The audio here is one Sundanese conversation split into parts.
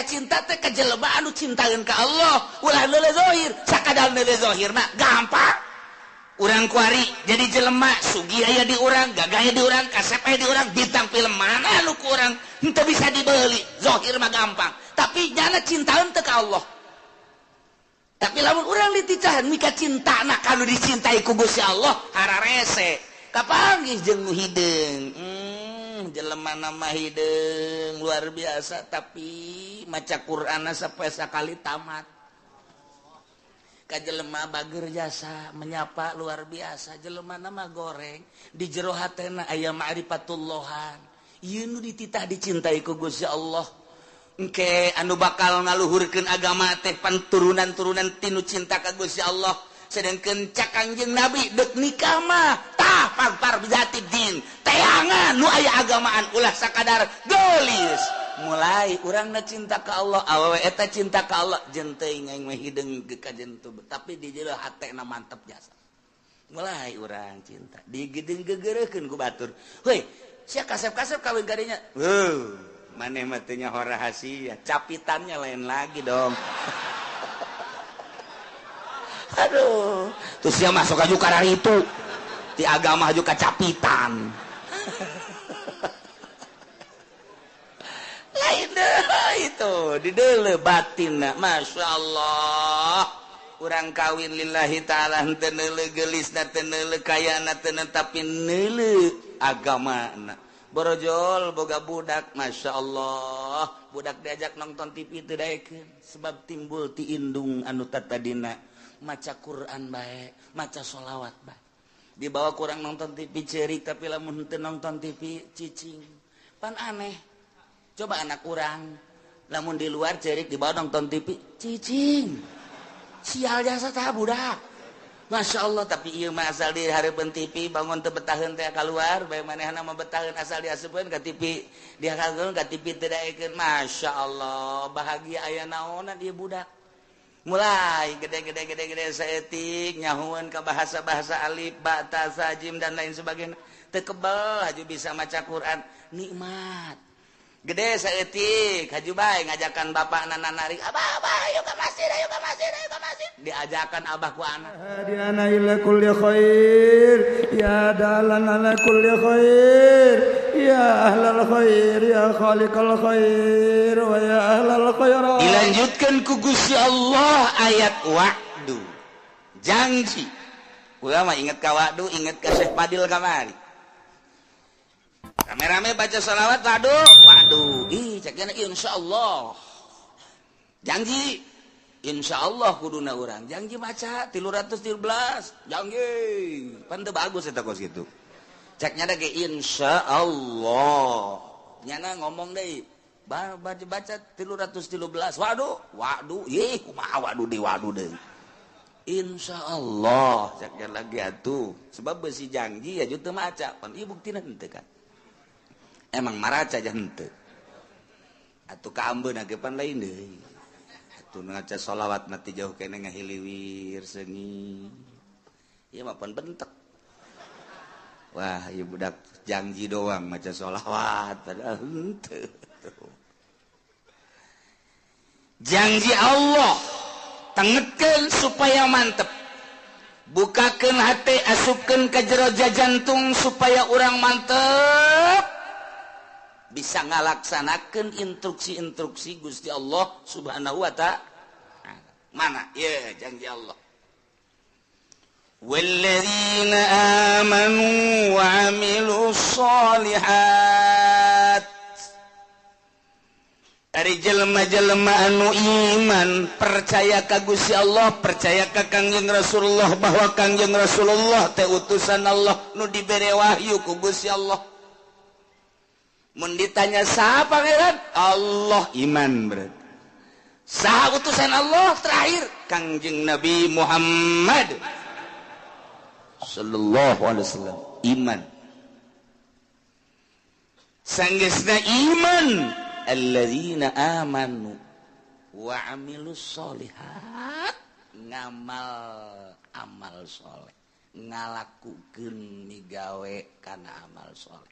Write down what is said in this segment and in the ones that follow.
mika cinta teh ka jelema anu cintaeun ka Allah ulah leuleuh zahir sakadar leuleuh zahir mah gampang urang kuari jadi jelema sugih aya di urang gagah aya di urang kasep aya di urang bintang film mana nu ku urang henteu bisa dibeuli zahir mah gampang tapi nyana cintaeun teh ka Allah tapi lamun urang diticahan mika cintana kalau dicintai ku Gusti Allah hararese kapanggih jeung nu hideung jelema nama hideung luar biasa tapi maca Qur'anna sampai sakali tamat ka jelema bager jasa menyapa luar biasa jelema nama goreng di jero hatena aya ma'rifatullohan ieu nu dititah dicintai ku Gusti Allah engke anu bakal ngaluhurkeun agama teh panturunan-turunan tinu cinta ka Gusti Allah sedangkeun cak Kangjeng Nabi dek nikah mah tah pagpar bijati din teangan nu aya agamaan ulah sakadar gelis mulai urangna cinta ka Allah awewe eta cinta ka Allah jeung teuing aing mah hideung ka jentu tapi di jero hatena mantep jasa mulai urang cinta digedeung gegeureukeun ku batur heuy sia kasep-kasep kawin ka dinya maneh mah teu nyaho rahasia capitannya lain lagi dong aduh terus dia masuk aju karar itu di agama aju kacapitan lain deh itu di deuleu batinna Masya Allah urang kawin lillahi ta'ala henteu neuleuh gelisna teu neuleuh kayana teu tapi neuleuh agamana borojol boga budak Masya Allah budak diajak nonton TV teu daekeun sebab timbul ti indung anu tatadina maca Quran bae, maca sholawat bae. Dibawa kurang nonton TV cerik tapi lamun henteu nonton TV cicing. Pan aneh. Coba anak kurang lamun di luar cerik dibawa nonton TV cicing. Sial jasa tah budak. Masya Allah tapi ieu mah asal di hareupeun TV bangun teu betaheun teh keluar bae manehna mah betaheun asal diasupkeun ka TV dia kageun ka TV teu daekeun Masya Allah bahagia aya naonna dia budak. Mulai gede saeutik nyahueun ka bahasa-bahasa alif ba ta sa jim dan lain sebagainya teu kebal haju bisa maca Quran nikmat gede saeutik haju bae ngajakan bapakna nanari abah ayo ka masjid diajakan abah ku anak hadiana ila kulli khair ya dalan ala kulli khair ya ahlal khair ya khaliqal khair wa ya ahlal khair dilanjutkan ku Gusti Allah ayat wa'du janji ulama inget ka wa'du inget ka Syekh Fadil kamari rame-rame baca sholawat wa'du ih cekna insyaallah janji insyaallah kuduna urang janji maca 313 janji pan teu bagus eta kos kitu ceknya da ge insyaallah nyana ngomong deui baca 313 waduh ih kumaha waduh deui insyaallah ceknya lagi atuh sebab beusi janji ya teu maca pan ieu buktina henteu kan emang maraca aja henteu atuh ka ambeun ge pan lain deui atuh ngaca sholawat nanti jauh kene ngahiliwir seungi ieu mah pan bentek wah ieu budak janji doang maca sholawat padahal henteu janji Allah tengetkeun supaya mantep bukakeun hate asupkeun ka jero jantung supaya urang mantep bisa ngalaksanakeun instruksi-instruksi Gusti Allah Subhanahu wa ta'ala mana ya janji Allah walladzina amanu wa 'amilus sholihat ari jelema-jelema anu iman percaya ka Gusti Allah percaya ka Kangjeng Rasulullah bahwa Kangjeng Rasulullah teh utusan Allah nu dibere wahyu ku Gusti Allah mun ditanya saha pangeran Allah iman berarti saha utusan Allah terakhir Kangjeng Nabi Muhammad sallallahu alaihi wasallam iman sanggeusna iman alladzina amanu wa 'amilus sholihat ngamal amal soleh ngalakukeun migawe kana amal soleh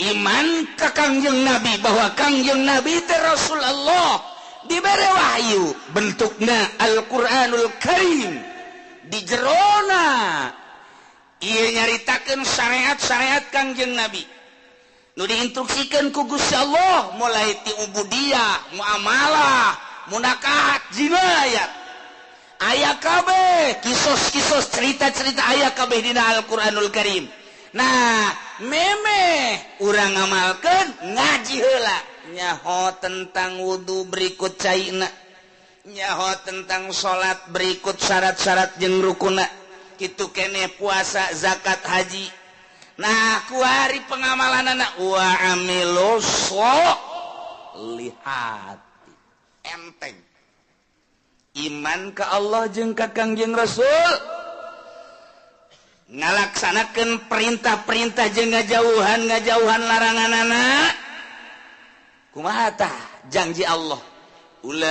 iman ka Kangjeng Nabi bahwa Kangjeng Nabi teh Rasulullah diberi wahyu bentukna Al-Qur'anul Karim di jerona ieu nyaritakeun syariat-syariat Kangjeng Nabi nu diinstruksikeun ku Gusti Allah mulai ti ubudiyah, muamalah, munakahat, jinayat. Aya kabeh kisos-kisos cerita-cerita aya kabeh dina Al-Qur'anul Karim. Nah, memeh urang ngamalkeun ngaji heula nyaho tentang wudu berikut caina, nyaho tentang salat berikut syarat-syarat jeung rukunna, kitu keneh puasa, zakat, haji. Nah, ku hari pengamalanana wa amilus solihati enteng iman ka Allah jeung ka Kangjeng Rasul ngalaksanakeun perintah-perintah jeung ngajauhan laranganana kumaha tah janji Allah ulaika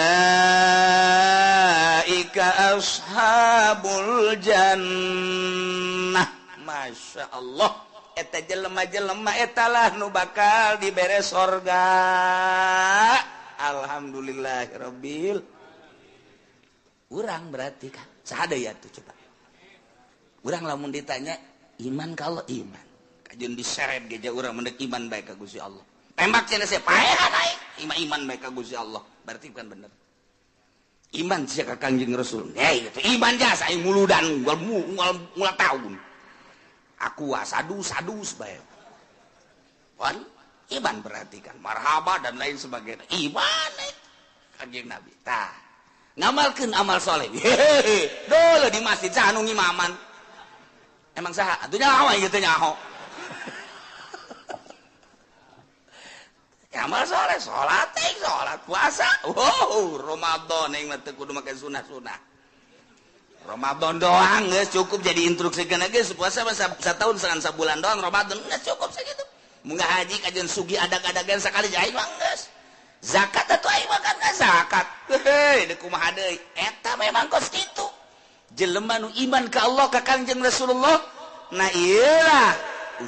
ashabul jannah masya Allah eta jelema-jelema etalah nu bakal dibere sorga alhamdulillahirabbil urang berarti kan saha ya tuh coba urang lamun ditanya iman kalau iman kajeun diseret geja urang mendek iman baik ka Gusti Allah tembak cenah saya paehan aing iman baik ka Gusti Allah berarti kan bener iman sia ka Kangjeng Rasul itu iman jasa aing muludan mual tahun aku sadus bae wan iman berarti kan marhaba dan lain sebagainya iman Kangjeng Nabi tah ngamalkeun amal soleh dole di masjid saha nu ngimaman emang saha atuh nyaho ieu teh nyaho amal soleh salat puasa Ramadan yang teu kudu make sunah-sunah Ramadan doang geus cukup jadi instruksikeun geus puasa satahun segan sabulan doang Ramadan geus cukup sakitu mun haji kajeun sugi adag-adagan sakali aing mah geus zakat atuh aing mah kan zakat deui kumaha deui eta memang kos kitu jelema nu iman ka Allah ka Kangjeng Rasulullah nah ieu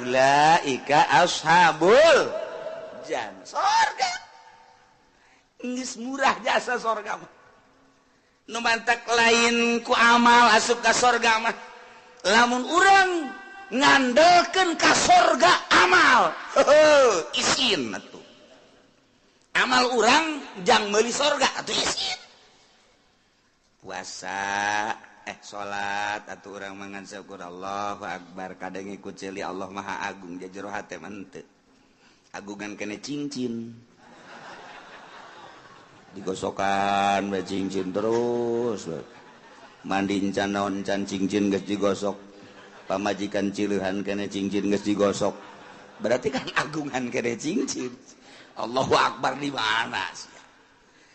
ulaika ashabul jannah surga geus murah jasa surga mah nu mantak lain ku amal asup ka sorga mah lamun urang ngandelkeun ka sorga amal isin atuh amal urang jang meuli sorga atuh isin puasa salat atuh urang mangan syukur Allahu akbar kadang ikut celi Allah maha agung jajero hate mah teu agungan kene cincin digosokan bae cincin terus mandi can naon can cincin geus digosok pamajikan cileuhan kene cincin geus digosok berarti kan agungan kene cincin Allahu akbar di mana sih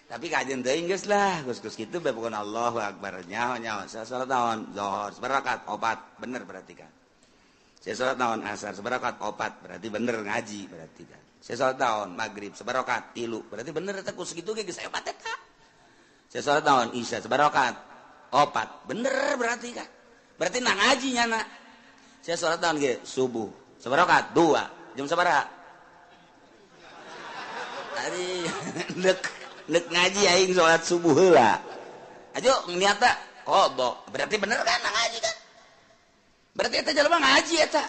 tapi kajeun teuing geus lah geus kitu bae pokona Allahu akbar nyaho salat naon zuhur sabarakat 4 bener berarti kan salat naon asar sabarakat 4 berarti bener ngaji berarti kan salat naon magrib sabarakat 3 berarti bener eta ku sakitu ge geus 4 eta salat naon isya sabarakat 4 bener berarti kan berarti na ngaji nyana salat naon ge subuh sabarakat 2 jam sabaraha ari neuk ngaji aing salat subuh heula ajo niatna qodho berarti bener kan na ngaji kan berarti eta jelema ngaji eta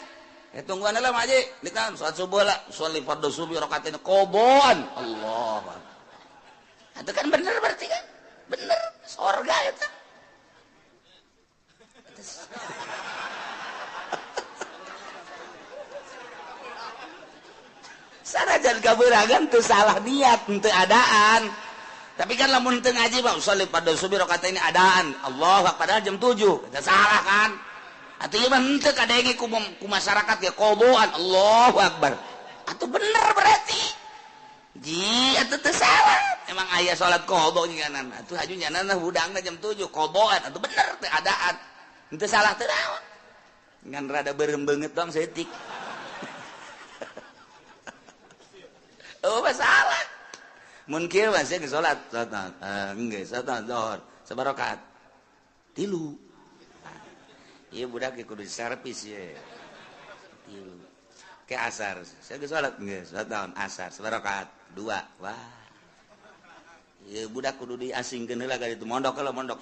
tungguan lah maji dikan salat subuh lah sholli fardhu subuh rakaatain qobon Allah itu kan bener berarti kan bener surga eta sarajan kabeurangan teu salah niat teu adaan tapi kan lamun teu ngaji mah sholli fardhu subuh rakaatain adaan Allah padahal jam 7 eta salah kan atuh ieu mah henteu kadenge ku masyarakat ge qodoan Allahu akbar atuh bener berarti ji atuh teu salah emang aya salat qodho nginganan atuh haju nyanana hudangna jam 7 qodoan atuh bener teu adaan henteu salah teu naon ngan rada beureum beungeut doang seutik oh masalah mun kieu mah sia salat engge salat zuhur sabarakat 3 iya budak kudu diservis ya ke asar saya salat geus salat naon asar sabarakat 2 wah ieu budak kudu diasingkeun heula ka ditu mondok heula mondok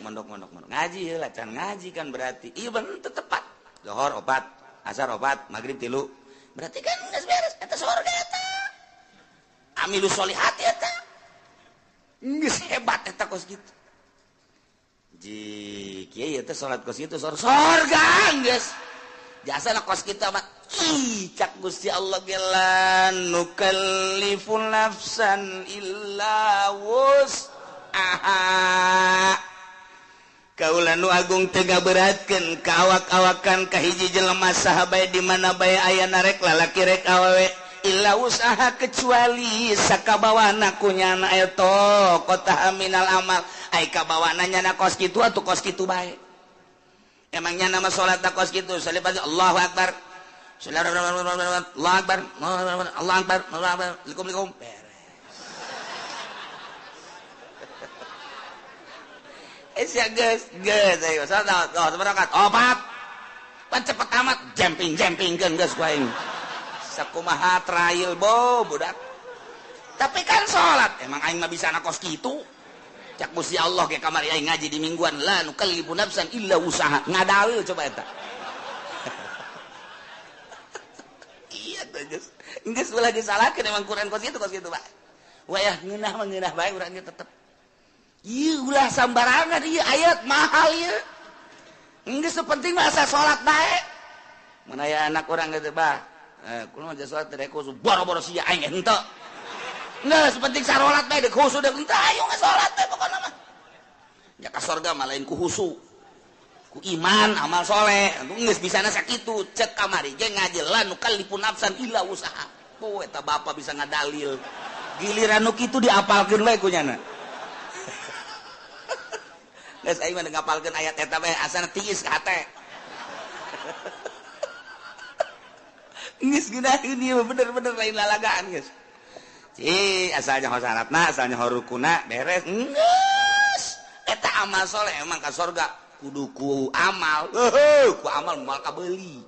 ngaji heula can ngaji kan berarti ieu bener tepat zuhur 4 asar 4 magrib 3 berarti kan geus beres eta surga eta amilus solihat eta geus hebat eta kos kitu ji kieu teh salat kos kitu surga geus jasana kos kita mah cak Gusti Allah gelan nukallifu nafsan illa wus'aha kaula nu agung tega beratkeun ka awak-awakan ka hiji jelema saha bae di mana bae aya rek lalaki rek awewe illa wus'aha kecuali sakabawana kunyana eta qata minal amal ai kabawana nyana kos kitu atuh kos kitu bae emangnya nama salat kos kitu salibas Allahu akbar Allah akbar Allah akbar Assalamualaikum beres ya guys ayo salat sabarakat 4 pan cepet amat jumping kan guys ku aing sakumaha trial budak tapi kan salat emang aing mah bisa na kos kitu cak Gusti Allah ke kamar aing ngaji di mingguan la nukallifu nafsan illa usaha ngadalil coba eta iya tuh geus ulah disalahkeun emang Quran kos kitu Pak wayah ngeunah bae urang ge tetep ieu ulah sambarangan ieu ayat mahal ieu geus penting mah asa salat bae mun aya anak urang ge teh bah kunaon mah salat teh khusus boro-boro sia aing henteu geus penting sarolat bae deuk khusus deuk henteu ayo ngasolat teh pokona mah nya ka surga mah lain ku husu ku iman amal soleh geus bisana sakitu cek kamari ge ngajelan nu kallifu nafsan illa usaha poe eta bapa bisa ngadalil giliran nu kitu diapalkeun we ku nyana geus aing mah ngapalkeun ayat eta bae asana tiis ka hate geus gunakeun ieu bener-bener lain lalagaan geus asalnya salatna asalnya rukuna beres geus eta amal soleh emang ka surga kudu ku amal ku amal mal kabeuli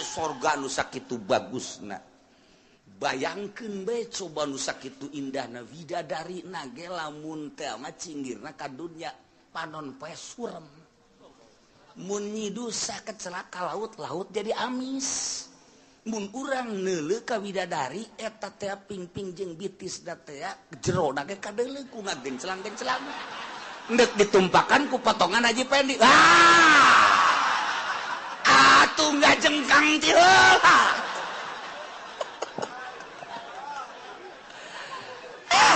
surga nu sakitu bagusna bayangkeun bae coba nu sakitu indahna widadarina ge lamun teh mah cinggirna ka dunya panon poe surem mun nyidu sakecelak ka laut jadi amis mun urang neuleuh ka widadari eta teh pingping jeung bitisna teh jerona ge kadeuleuh ku ngagenclang ndek ditumpakan ku potongan Haji Pendi atuh ngajengkang ti heula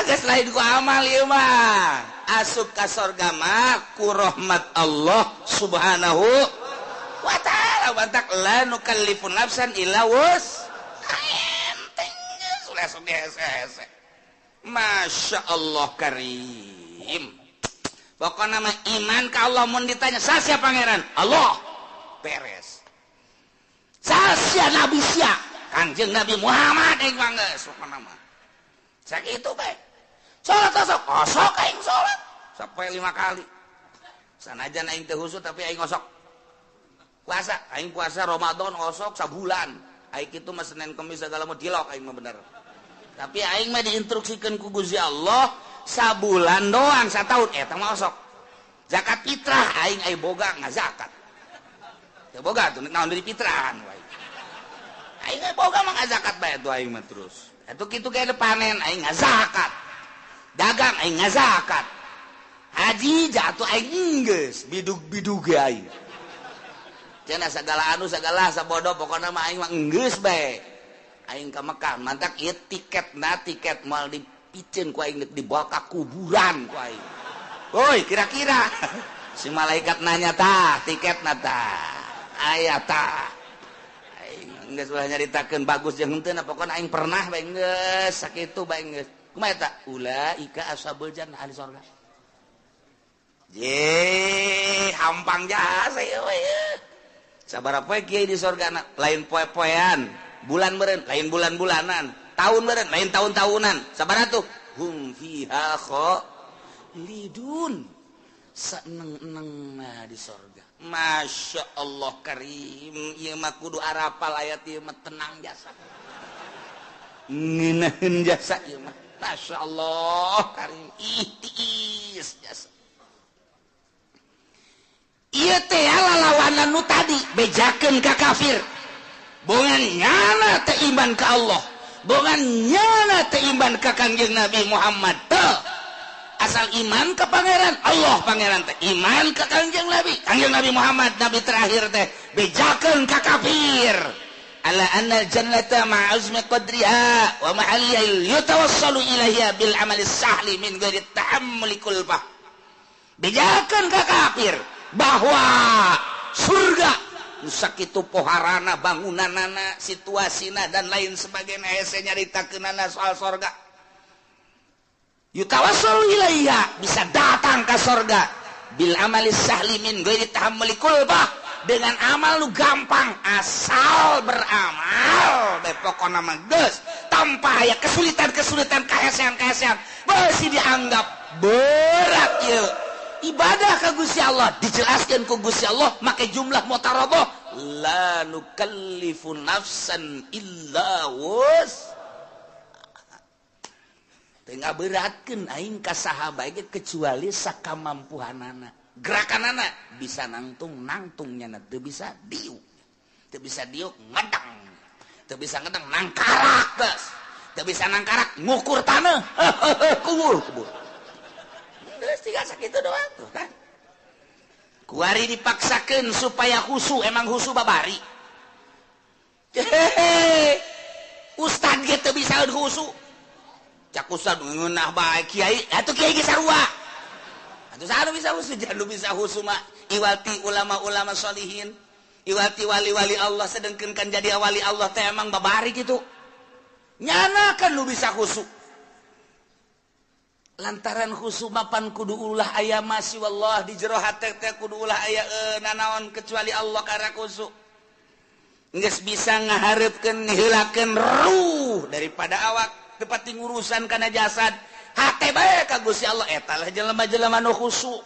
geus lain ku amal ieu mah asup ka surga mah ku rahmat Allah subhanahu wa ta'ala bantak la nukallifu nafsan illa enteng sudah hese Masya Allah karim pokoknya mah iman ka Allah mun ditanya sasia pangeran Allah beres sasia nabi sia Kangjeng Nabi Muhammad aing manggeus pokona mah sakitu bae salat osok aing salat sampai 5 kali sanajan aing teu husuk tapi aing osok puasa aing puasa Ramadan osok sabulan aing kitu mah Senin Kamis segala mah dilok aing mah bener tapi aing mah diinstruksikeun ku Gusti Allah sabulan doang satahun eta mah osok zakat fitrah aing boga ngazakat teu boga tuh naon dari fitrahan wae aing boga mah ngazakat bae tuh aing mah terus atuh kitu ge panen aing ngazakat dagang aing ngazakat haji jatuh aing geus bidug-bidug aing cenah sagala anu sagala sabodo pokona mah aing mah geus bae aing ka Mekah mantak ieu tiket moal dipiceun ku aing dibawa ka kuburan ku aing woi kira-kira si malaikat nanya tah tiketna tah aya tah aing geus ulah nyaritakeun bagus jeung henteu na pokona aing pernah bae geus sakitu bae geus kumaha eta ulaika ashabul jannah ahli surga je hampang jasa ieu we sabaraha poe kieu di surgana lain poe-poean bulan meureun lain bulan-bulanan tahun meureun lain tahun-tahunan sabaraha tuh hum fiha khalidun seneng-eneng di sorga. Masya Allah karim, ieu mah kudu arapal ayat ieu mah tenang jasa. Ngeunaheun jasa ieu mah. Masya Allah karim, ihtiis jasa. Ieu teh lalawanan nu tadi bejakeun ka kafir. Bogan nyana teh iman ka Allah. Bogan nyana teh iman ka Kangjeng Nabi Muhammad. Teu asal iman ke pangeran Allah pangeran teh iman ke Kangjeng Nabi Muhammad nabi terakhir teh bejakeun ka kafir ala anna jannata ma'azmi qadriha wa ma'aliyal yutawassalu ilaiha bil amali sahli min ghairi ta'ammuli kulfah. Bejakeun ka kafir bahwa surga sakitu poharana bangunanana situasina dan lain sebagainya hese nyaritakeunana soal surga. Yutawassalu ilaiha bisa datang ke surga bil amali sahli min ghairi tahammuli kulbah dengan amal lu gampang asal beramal bae pokona mah geus tanpa aya kesulitan-kesulitan kahesean-kahesean beusi dianggap berat ieu ibadah ka Gusti Allah dijelaskeun ku Gusti Allah make jumlah mutarabah la nukallifu nafsan illa wus tengah beratkeun aing ka saha bae kecuali sakamampuhanana. Gerakanana bisa nangtung nyana teu bisa diuk. Teu bisa diuk ngedang. Teu bisa ngedang nangkarak geus. Teu bisa nangkarak ngukur taneuh. Kubur. Geus tiga sakitu doang tuh kan. Kuari dipaksakeun supaya husu emang husu babari. Ustad ge teu bisa husu. Cak ustad ngeunah bae kiai atuh kiai ge sarua atuh saha nu bisa husu jangan bisa husu mah iwati ulama-ulama sholihin iwati wali-wali Allah sedengkeun kan jadi wali Allah teh emang babari kitu nyana kan nu bisa husu lantaran husu mapan kudu ulah aya masih wallah di jero hate teh kudu ulah aya nanaon kecuali Allah karena husu geus bisa ngaharepkeun niheulakeun ruh daripada awak tepati ngurusan kana jasad hate bae ka Gusti Allah eta lah jelema-jelema nu khusyuk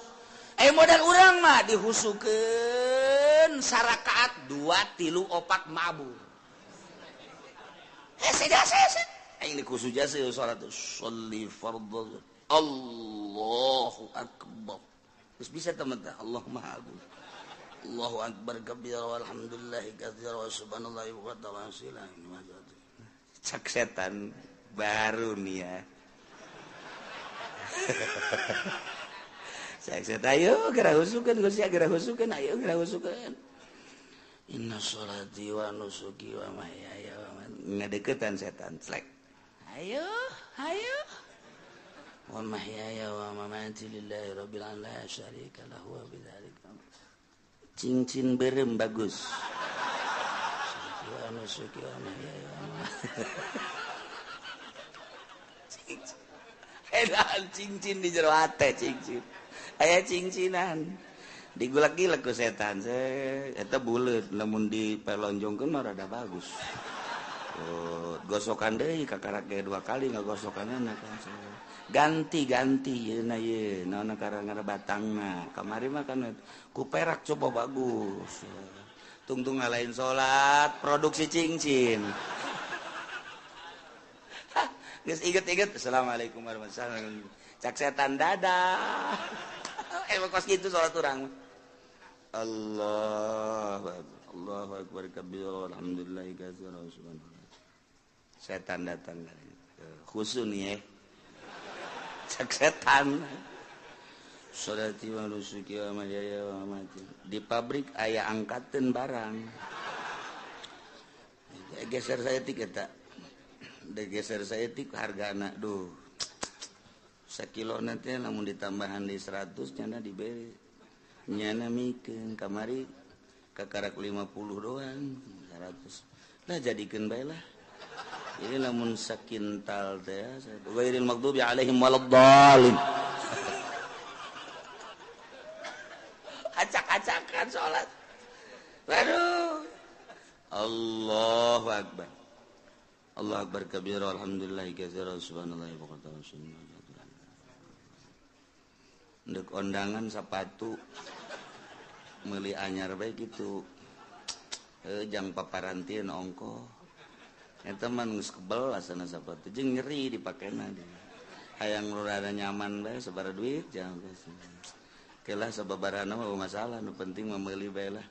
modal urang mah dihusukeun sarakaat 2 3 4 mabur hese aing dikusu jasa salat sholli fardhu Allahu akbar geus bisa teman teh Allahumma agung Allahu akbar kabira walhamdulillahi katsira wa subhanallahi wa ta'ala cak setan baru nih ya. Saya ayo gerak husukeun Gusti gerak husukeun ayo gerak husukeun. Inna sholati wa nusuki wa mahyaya wa mamati ngadeukeutan setan slek. Ayo. Wa mahyaya wa mamati lillahi rabbil alamin la syarika lahu wa bidzalika. Cincin berem bagus. Wa nusuki wa mahyaya wa mamati. Edan cincin di jero hate cincin aya cincinan digulak-gilak ku setan eta buleut lamun dipelonjongkeun mah rada bagus gosokan deui kakarak ge 2 kali ngagosokanana kan ganti yeuna ye naonna karangana batangna kamari mah kan ku perak coba bagus tungtung ngalahin salat produksi cincin geus inget-inget assalamualaikum warahmatullahi wabarakatuh cak setan dadah kos gitu salat urang Allahu akbar kabira alhamdulillah katsira subhanallah setan datang khusus nih cak setan sholati wa nusuki wa mahyaya wa mamati di pabrik aya angkateun barang geser saya tiket geser saya tik hargana duh sakilo nanti lamun ditambahan di 100 nyana diberi nyana mikeun kamari kakarak 50 doang 100 lah jadikeun bae lah ini lamun sakintal teh ghairil maghdubi alaihim waladdallin acak-acakan salat aduh Allahu akbar Allah akbar kabira alhamdulillah katsira subhanallahi wa bihamdihi Ndek ondangan sepatu meuli anyar bae gitu. Jang paparantieun ongko. Eta mah geus kebel asana sepatu jeung nyeri dipakena dia. Hayang rada nyaman bae sabaraha duit jang geus. Kelah sababarana mah masalah, nu penting mah meuli bae lah.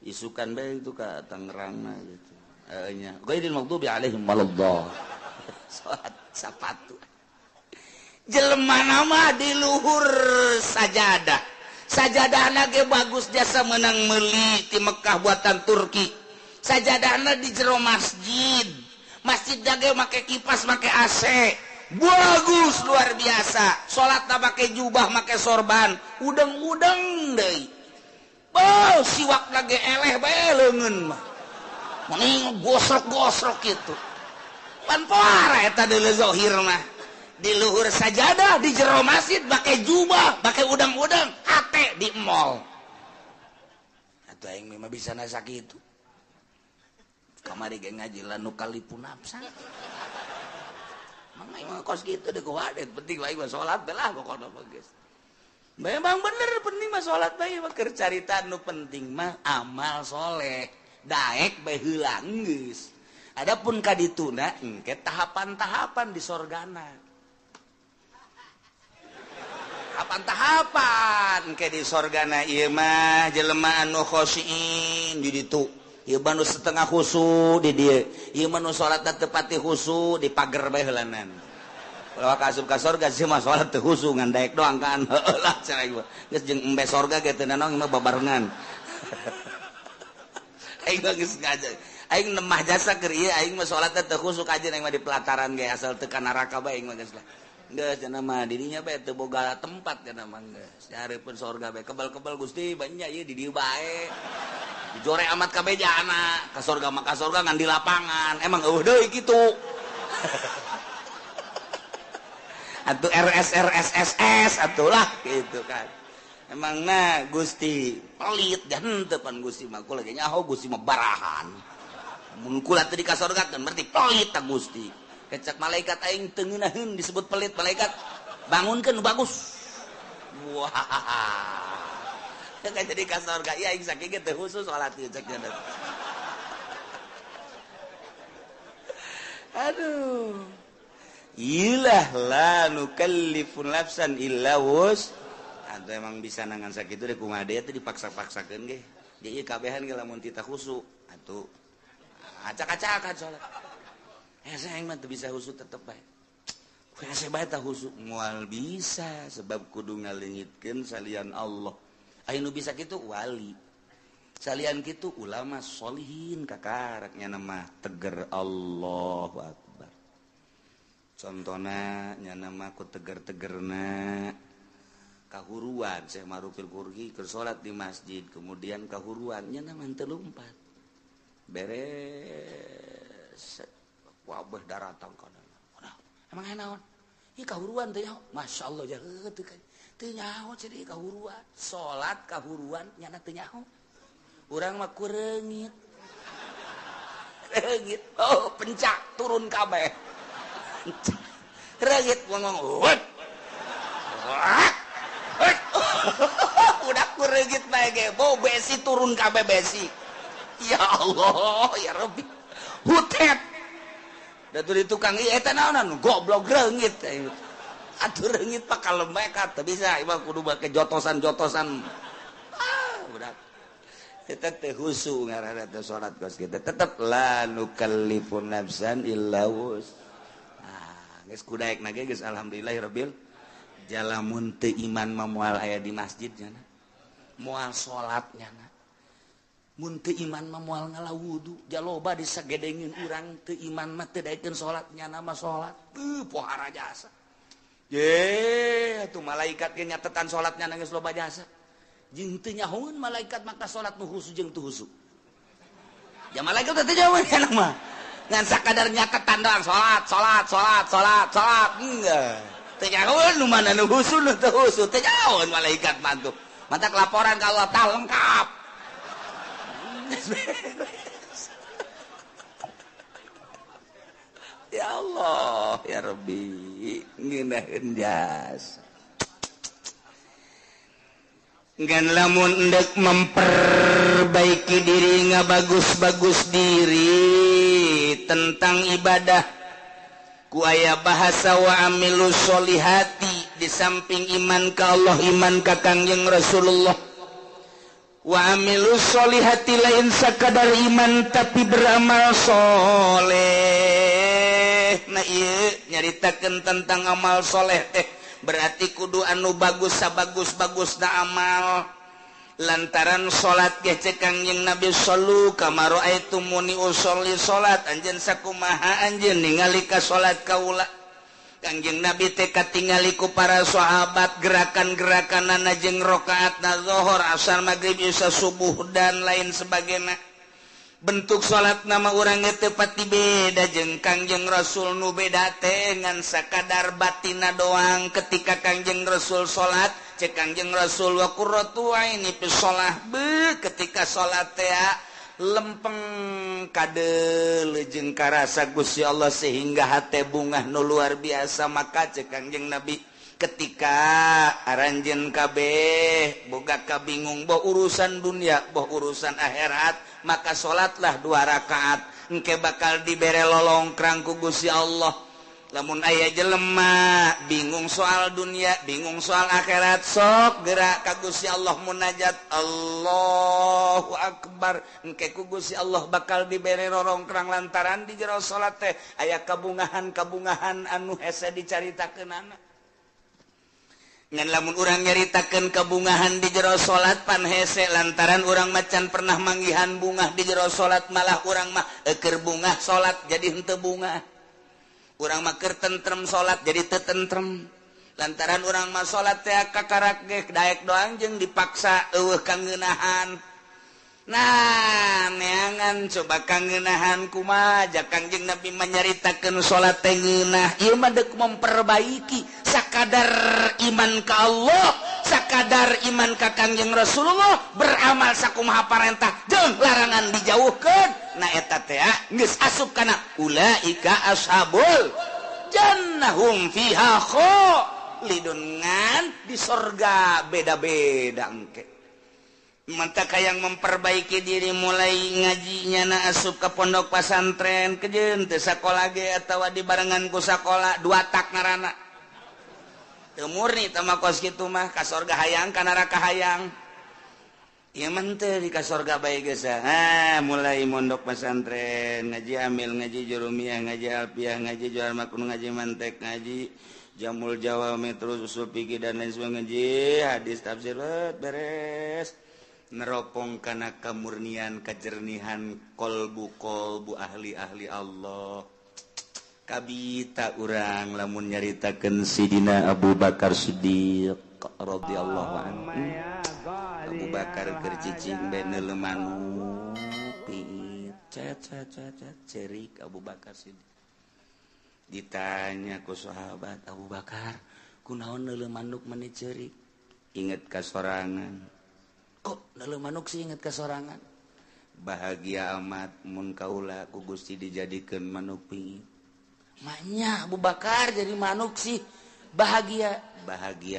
Isukan bae itu ka Tangerangna gitu. Nya. Ghairil maghdubi alaihim waladdallin. Salat sepatu. Jelema nama di luhur sajadah. Sajadahna ge bagus jasa menang meuli ti Mekah buatan Turki. Sajadahna di jero masjid. Masjid ge make kipas, make AC. Bagus luar biasa. Salatna make jubah, make sorban. Udeng-udeng deui. Oh, siwakna ge eleh bae leungeun mah. Mending gosrok-gosrok kitu. Pan poara eta deuleu zahir mah. Di luhur sajadah di jero masjid pakai jubah, pakai udang-udang, hate di mall. Atuh aing mah bisa nasa kitu. Kamari ge ngaji lanu kalipu nafsa. Mang aing mah kos kitu deh kuadet, penting bae mah salat belah pokona mah geus. Memang bener penting mah salat bae mah keur carita nu penting mah amal soleh. Daek bae heula geus. Adapun ka dituna engke tahapan-tahapan di sorgana. Tahapan ke di sorgana ieu mah jelema anu khosyiin di ditu. Ieu mah nu setengah khusu di dieu. Ieu mah nu salatna teu pati khusu di pager bae heulanan. Kalau asup ka sorga sih mah salat teu khusu ngan daek doang kan. Heulah cenah ieu. Geus jeung embe sorga ge teu nanong mah babarengan. Aing mah geus ngajar. Aing nemah jasa keur ieu aing mah salatna teu khusu kajen aing mah di pelataran ge asal teu ka neraka bae aing mah geus lah. Geus cenah mah dirinya bae teu boga tempat cenah mah geus. Dihareupeun sorga bae kebal-kebal Gusti banyak ieu di dieu bae. Dijore amat kabejana, ka sorga mah ka sorga ngan di lapangan. Emang eueuh deui kitu. Atuh RSRSSS atulah gitu kan. Emang nah Gusti pelit dan henteu pan Gusti mah kula ge nyaho Gusti mah barahan. Mun kula teu di ka sorga kan berarti pelit ta Gusti. Kecak malaikat aing teu ngeunaheun disebut pelit malaikat. Bangunkeun bagus. Wah. Ka jadi ka sorga ieu aing saking ge teu khusus salat ieu cek cenah. Aduh. Ilah la nukallifu nafsan illa wus. Atuh emang bisa nangan sakitu deh kumaha deui teh dipaksa-paksakeun ge. Di ieu kabehan ge lamun teu khusu. Atuh acak-acakan salat. Saya mah teu bisa husu tetep bae. Kuasa bae tah husu moal bisa sebab kudu ngaleungitkeun salian Allah. Aya nu bisa kitu wali. Salian kitu ulama sholihin kakaraknya nama teger Allahu Akbar. Contona nya nama ku teger-tegerna kahuruan Syekh Marufil Qurhi keur salat di masjid kemudian kahuruan nya nama teu lumpat. Beres wabah daratang kana. Emang naon? Ieu kahuruan teh nyaho? Masyaallah jaheut teu nyaho cenah kahuruan. Salat kahuruan nyana teu nyaho. Urang mah kureungit. Reungit. Oh, pencak turun kabeh. Reungit ngomong. Udah kureungit bae ge. Bau besi turun kabeh besi. Ya Allah, ya Rabbi. Hutet. Datu di tukang ieu eta naonan goblok reungit. Atuh reungit mah kalembek teu bisa ieu kudu make jotosan-jotosan. Budak. Eta teh husu ngaranna teh salat kos kitu. Tetep la nukallifu nafsan illa wus. Geus kudaekna ge geus alhamdulillahirabbil jalamun teu iman mah moal aya di masjid nya. Moal salat nya. Mun teu iman mah moal ngalawudu jaloba disagedengeun urang teu iman mah teu daekeun salat nya nama salat pohara jasa ye atuh malaikat ge nyatetan salatnya geus loba jasa jeung teu nyahoeun malaikat maka salat nu husu jeung teu husu ya malaikat teh nyahoeun cenah mah ngan sakadar nyatetan doang salat enggak teu nyahoeun nu mana nu husu nu teu husu teu nyahoeun malaikat mah tuh mata laporan ka Allah tah lengkap. Ya Allah ya Rabbi ngeunaheun jasa Ngan lamun endek memperbaiki diri ngabagus-bagus diri tentang ibadah ku aya bahasa wa amilus solihati di samping iman ka Allah iman ka Kangjeng Rasulullah wa amilus solihati lain sakadar iman tapi beramal soleh. Nah ieu nyaritakeun tentang amal soleh teh berarti kudu anu bagus sabagus-bagus na amal lantaran salat ge cek Kangjeng Nabi sallu kama raaitumuni usolli salat anjeun sakumaha anjeun ningali ka salat kaula. Kangjeng Nabi teh katingali ku para sahabat gerakan-gerakanana jeung rakaatna zuhur asar maghrib isya subuh dan lain sebagainya. Bentuk salat nama urang teu pati beda jeung Kangjeng Rasul nu beda teh ngan sakadar batina doang ketika Kangjeng Rasul salat cek Kangjeng Rasul wa qurratu aini fi shalah be ketika salat teh lempeng kadeul jeung karasa Gusti Allah sehingga hate bungah nu luar biasa maka cek Kangjeng Nabi ketika aranjeun kabeh boga kabingung boh urusan dunia boh urusan akhirat maka salatlah 2 rakaat engke bakal dibere lolongkrang ku Gusti Allah. Lamun aya jelema bingung soal dunia bingung soal akhirat sok gerak ka Gusti Allah munajat Allahu Akbar engke ku Gusti Allah bakal dibere lolongkrang lantaran di jero salat teh aya kabungahan-kabungahan anu hese dicaritakeunana. Ngan lamun urang nyaritakeun kabungahan di jero salat pan hese lantaran urang macan pernah manggihan bungah di jero salat malah urang mah keur bungah salat jadi henteu bungah. Urang mah keur tentrem salat jadi teu tentrem. Lantaran urang mah salat teh kakarak ge daek doang jeung dipaksa eueuh kangeunahan. Nah, neangan coba kangeunahan kumaha Kangjeng Nabi menyaritakeun salat teh ngeunah. Ieu mah deuk memperbaiki sakadar iman ka Allah, sakadar iman ka Kangjeng Rasulullah, beramal sakumaha parentah jeung larangan dijauhkeun. Nah eta teh geus asup kana ulaika ashabul jannah hum fiha khalidun ngan di surga beda-beda engke. Mantap yang memperbaiki diri mulai ngajinya na asup ke pondok pesantren kejeun teu sakola ge atawa di barengan ku sakola 2 tak ngaranna teu murni teh mah kos kitu mah ka sorga hayang ka neraka hayang ieu mah teu di ka sorga bae geus mulai mondok pesantren ngaji amil ngaji jurumiyah ngaji alfiyah ngaji johar makun ngaji mantek ngaji jamul jawami terus usul fikih dan lain sebagainya ngaji hadis tafsir beres neropong kana kamurnian kajernihan kolbu ahli Allah kabita urang lamun nyaritakeun Sidina Abu Bakar Siddiq radhiyallahu anhu. Abu Bakar keur cicing beuneu manuk cerik Abu Bakar Siddiq ditanya ku sahabat Abu Bakar kunaon neuleuh manuk meni cerik inget ka sorangan kok dalam manuk sih inget kesorangan bahagia amat mun kaula ku Gusti dijadikeun manuk pingit maknya Abu Bakar jadi manuk sih bahagia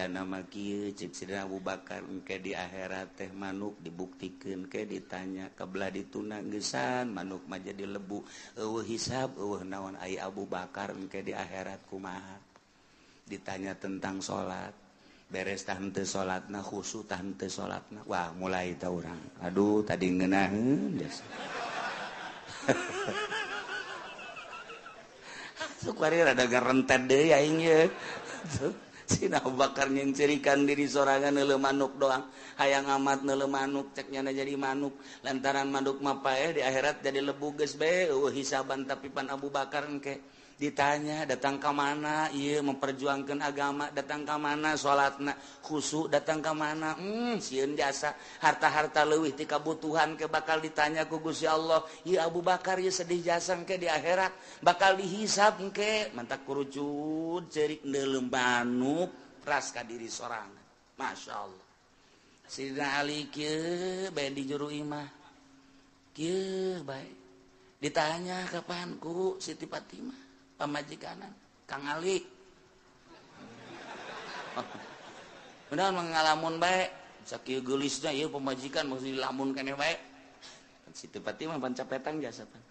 nama kieu cek Sidina Abu Bakar engke di akhirat teh manuk dibuktikeun ke ditanya kabelah dituna geusan manuk mah jadi lebu eueuh hisab eueuh naon aya Abu Bakar engke di akhirat kumaha ditanya tentang salat beres tah henteu salatna khusyuk tah henteu salatna wah mulai tah urang aduh tadi ngeunaheun biasa sukari rada garentet deui aing ye Sidina Abu Bakar yang cerikan diri sorangan neuleuh manuk doang hayang amat neuleuh manuk cek nyana jadi manuk lantaran manuk mah paeh di akhirat jadi lebu geus bae eueuh hisaban tapi pan Abu Bakar engke ditanya datang ke mana iya memperjuangkan agama datang ke mana salatna khusyuk datang ke mana sieun jasa harta-harta leuwih ti kabutuhan ke bakal ditanya ku Gusti Allah ieu Abu Bakar ieu sedih jasa engke di akhirat bakal dihisab engke mantak kurucut cerik neuleuh manuk ras ka diri sorangan masyaallah Sidina Ali kieu bae di juru imah kieu bae ditanya kapan ku Siti Fatimah pamajikanan Kang Ali. Mudah mengalamun baik sakieu geulisna ieu pemajikan mesti lamun keneh bae. Siti Fatimah pancapetan jasa pan.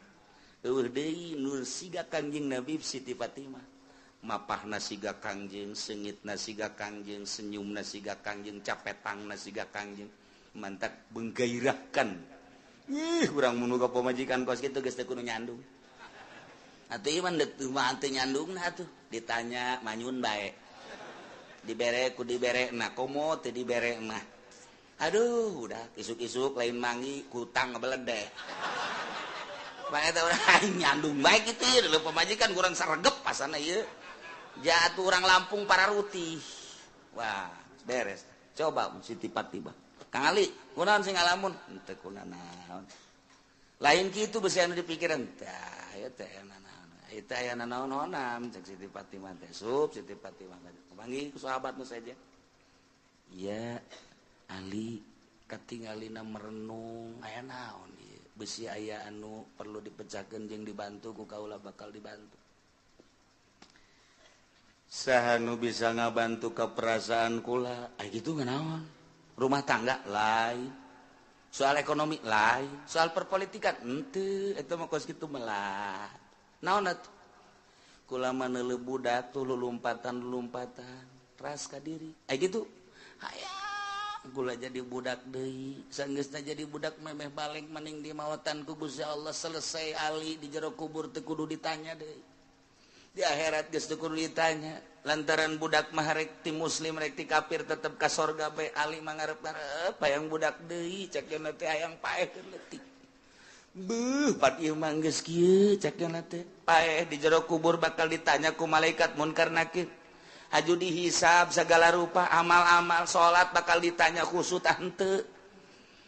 Eueuh deui nur siga Kangjeng Nabi Siti Fatimah. Mapahna siga Kangjeng, seungitna siga Kangjeng, senyumna siga Kangjeng, capetangna siga Kangjeng. Mantak menggairahkan. Urang mun boga pemajikan kos kitu geus teu kudu nyandung. Atuh ieu mah teu mah teu nyandungna atuh, ditanya manyun bae. Dibere ku dibere na komo teu dibere mah aduh udah isuk-isuk lain mangi kutang ngebeledek bae eta urang nyandung bae kitu ieu leuh pamajikan kurang saregep pasana ieu jatuh urang Lampung Pararuti wah beres coba Siti Fatimah Kang Ali kunaon sing ngalamun teu kunaon lain kitu besi anu dipikiran tah ieu teh itu aya naon-naonan cek Siti Fatimah teh sup Siti Fatimah panggil ku sahabatmu saja iya Ali katingalina merenung aya naon ieu besi aya anu perlu dipecahkeun jeung dibantu ku kaula bakal dibantu saha nu bisa ngabantu ka perasaan kula kitu nganaon rumah tangga lain soal ekonomi lain soal perpolitikan henteu eta mah kos kitu melah naon atuh kula mah neuleuh budak tuh lulumpatan ras ka diri gitu hayang kula jadi budak deui saenggeusna jadi budak memeh balik mending di maotan ku Gusti Allah selesai Ali di jero kubur teu kudu ditanya deui di akhirat geus teu kudu ditanya lantaran budak mah rek ti muslim rek ti kafir tetep ka sorga bae Ali mah ngarep-ngarep hayang budak deui cek yeuna teh hayang paehkeun leutik beuh pat ieu mah geus kieu cek yeuna teh paeh di jero kubur bakal ditanya ku malaikat munkar nakir aju dihisab segala rupa amal-amal salat bakal ditanya khusus henteu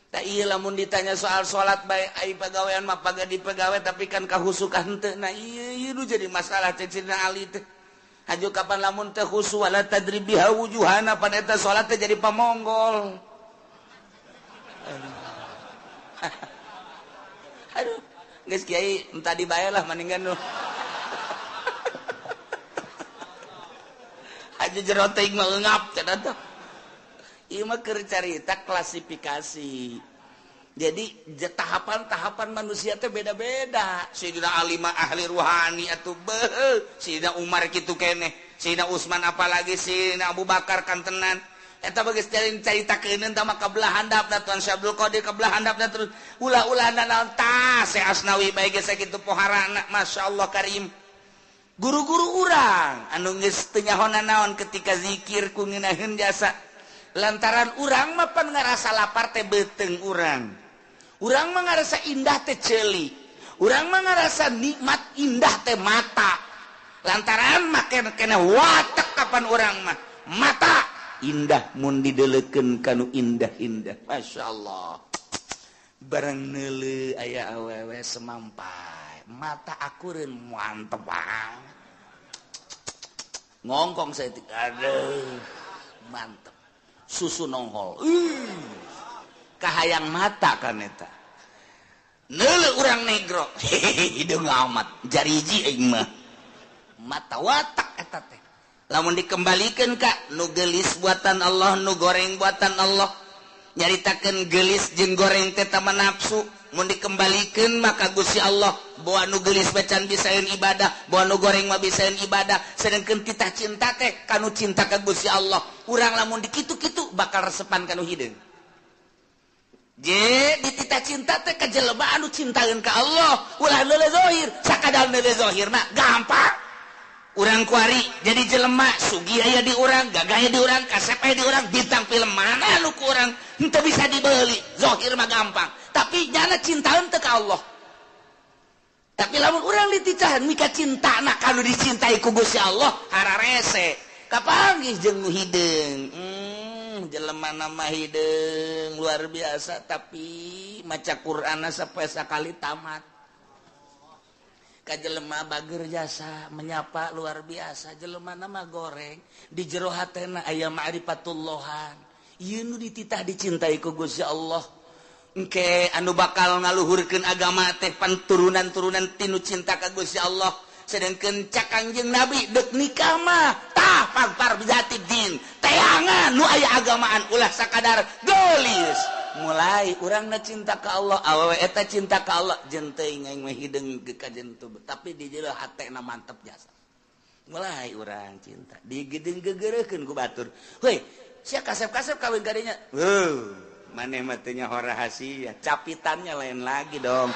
tah ieu lamun ditanya soal salat bae ai pagawean mah pagadi pagawe tapi kan kahusuk henteu nah ieu nu jadi masalah cek Sidina Ali teh aju kapan lamun teh khusu wala tadrib biha wujuhana pan eta salat teh jadi pamonggol aduh geus kiai entah dibae lah mendingan nu aja jero teuing mah eungap cenah teh ieu mah keur carita klasifikasi jadi tahapan-tahapan manusia teh beda-beda Sayyidina Ali mah ahli ruhani atuh beuh Sayyidina Umar kitu keneh Sayyidina Utsman apalagi Sayyidina Abu Bakar kantenan eta bae geus caritakeun tah mah kabelah handapna Tuan Syekh Abdul Qadir kabelah handapna terus ulah-ulahna naon tah Syekh Asnawi bae geus sakitu poharana masyaallah karim guru-guru urang anu geus teu nyahonan naon ketika zikir ku ngeunaheun jasa lantaran urang mah pan ngarasa lapar teh beuteung urang mah ngarasa indah teh ceulik urang mah ngarasa nikmat indah teh mata lantaran make kena watek kapan urang mah mata indah mun dideleukeun kanu indah-indah masyaallah barang neuleuh aya awewe semampai mata akureun mantep banget ngongkong saya aduh mantep susu nongol kahayang mata kan eta neuleuh urang negro hidung amat jariji aing mah mata watak eta teh lamun dikembalikeun ka nu geulis buatan Allah nu goreng buatan Allah nyaritakeun geulis jeung goreng teh tama nafsu mun dikembalikeun maka Gusti Allah bawa nu geulis bacan bisaeun ibadah bawa nu goreng mah bisaeun ibadah sedengkeun titah cinta teh kanu cinta ka Gusti Allah urang lamun dikitu-kitu bakal resepan kanu hideung je di titah cinta teh ka jelema anu cintaeun ka Allah ulah leuleuh zahir sakadar leuleuh zahirna gampang urang kuari jadi jelema sugih aya di urang gagah aya di urang kasep aya di urang bintang film mana anu ku urang henteu bisa dibeuli zahir mah gampang tapi nyana cintaeun teh ka Allah tapi lamun urang dititahan mika cintana kanu dicintai ku Gusti Allah hararese kapanggih jeung nu hideung jelema nama hideung luar biasa tapi maca Qur'anna sapoe sakali tamat jelema bager jasa menyapa luar biasa jelema nama goreng di jero hatena aya ma'rifatullohan ieu nu dititah dicintai ku Gusti Allah engke anu bakal ngaluhurkeun agama teh panturunan-turunan tinu cinta ka Gusti Allah sedengkeun cak Kangjeng Nabi deuk nikah mah tah pagpar bijati din tayangan mana nu aya agamaan ulah sakadar gelis mulai urang cinta ke Allah awewe eta cinta ke Allah jenteu aing mah hideung ka jentu tapi di jero hatena mantep jasa mulai urang cinta digedeng gegeureukeun ku batur heuy sia kasep-kasep kawin kadinya maneh mah teu nyaho rahasia capitannya lain lagi dong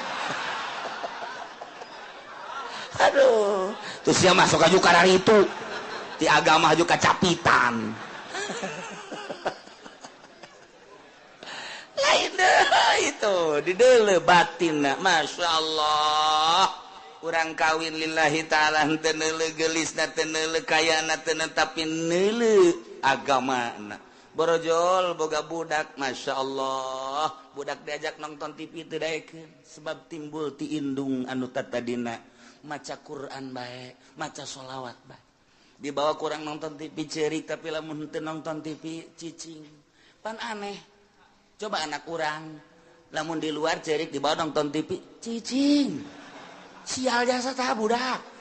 aduh terus sia masuk aju ka itu ti agama aju ka capitan lain itu di deuleu batinna masyaallah urang kawin lillahi ta'ala teu neuleu gelisna teu neuleu kayana teu tapi neuleu agamana borojol boga budak masyaallah budak diajak nonton TV teu daekeun sebab timbul ti indung anu tadina maca Quran bae maca sholawat bae dibawa kurang nonton TV cerik tapi lamun teu nonton TV cicing pan aneh coba anak kurang lamun di luar cerik dibawa nonton TV cicing sial jasa tah budak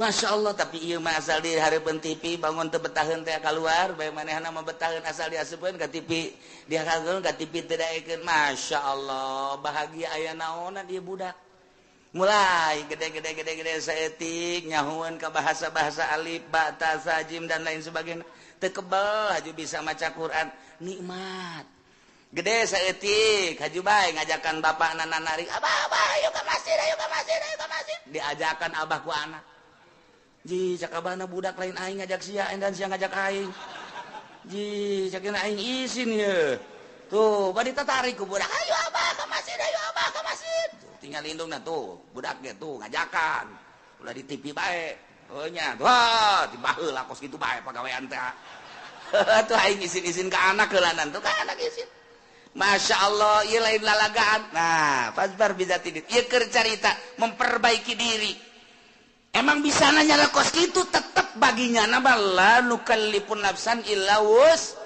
Masya Allah tapi ieu mah asal di hareupeun TV bangun teu betaheun teh keluar bae manehna mah betaheun asal diasupkeun ka TV dia kageun ka TV teu daekeun Masya Allah bahagia aya naonan ieu budak mulai gede saeutik nyahueun ka bahasa-bahasa alif ba ta sa jim dan lain sebagainya teu kebal haju bisa maca Quran nikmat gede saeutik haju bae ngajakan bapakna nanari abah ayo ka masjid diajakan abah ku anak ji cakabana budak lain aing ngajak sia dan sia ngajak aing ji cakina aing izin ye tuh bari tertarik ku budak ayo abah ka masjid tinggal lindungna tuh budak ge tuh ngajakan ulah di TV bae nya wah tiba heula kos kitu bae pagawean teh tuh aing izin ka anak heulanan tuh ka anak izin Masya Allah ieu lain lalagaan nah fasbar bizatidin ieu keur carita memperbaiki diri emang bisa nanya kos kitu tetep baginya nabala nukallifun nafsan illa wus